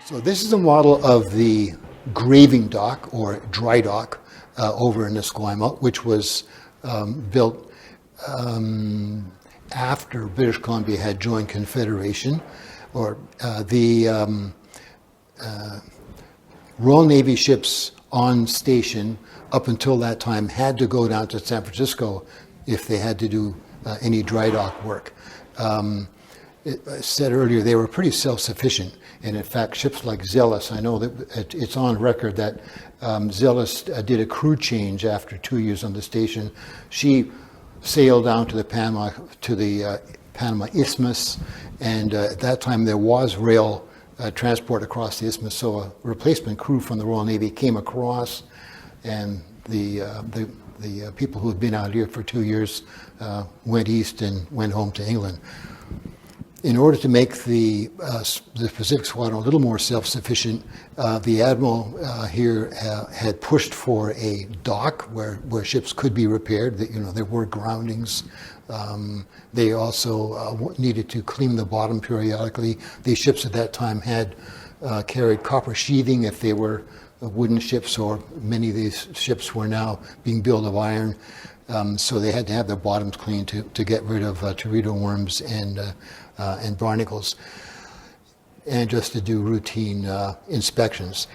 So this is a model of the graving dock, or Drydock, over in Esquimalt, which was built after British Columbia had joined Confederation, or the Royal Navy ships on station up until that time had to go down to San Francisco if they had to do any dry dock work. I said earlier, they were pretty self-sufficient, and in fact, ships like Zealous, I know that it's on record that Zealous did a crew change after 2 years on the station. She sailed down to the Panama Isthmus, and at that time there was rail transport across the isthmus, so a replacement crew from the Royal Navy came across, and the people who had been out here for 2 years went east and went home to England. In order to make the Pacific Squadron a little more self-sufficient, the Admiral here had pushed for a dock where ships could be repaired. There were groundings. They also needed to clean the bottom periodically. These ships at that time had carried copper sheathing if they were wooden ships, or many of these ships were now being built of iron. So they had to have their bottoms cleaned to get rid of teredo worms and barnacles, and just to do routine inspections.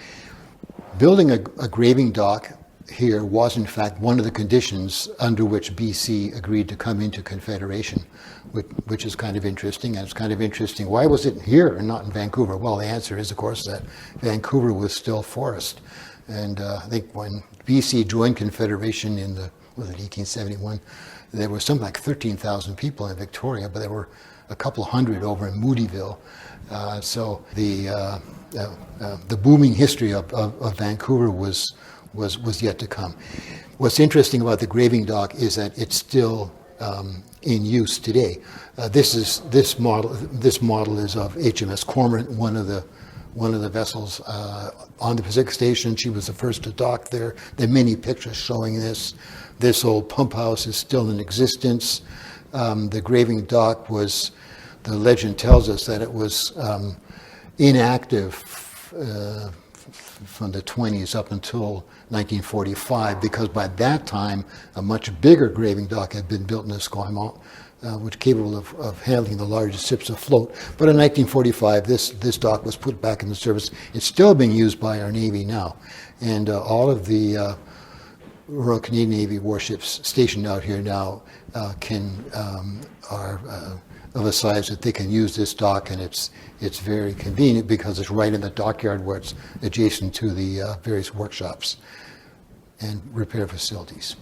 Building a graving dock here was in fact one of the conditions under which BC agreed to come into Confederation, which is kind of interesting. And it's kind of interesting, why was it here and not in Vancouver? Well, the answer is, of course, that Vancouver was still forest. And I think when BC joined Confederation in 1871, there were something like 13,000 people in Victoria, but there were a couple hundred over in Moodyville. So the booming history of Vancouver was yet to come. What's interesting about the graving dock is that it's still in use today. This model is of HMS Cormorant, one of the vessels on the Pacific Station. She was the first to dock there. There are many pictures showing this. This old pump house is still in existence. The graving dock was, the legend tells us that it was inactive from the 20s up until 1945, because by that time a much bigger graving dock had been built in Esquimalt, which was capable of handling the largest ships afloat. But in 1945, this dock was put back into service. It's still being used by our Navy now, and all of the Royal Canadian Navy warships stationed out here now are of a size that they can use this dock, and it's very convenient because it's right in the dockyard where it's adjacent to the various workshops and repair facilities.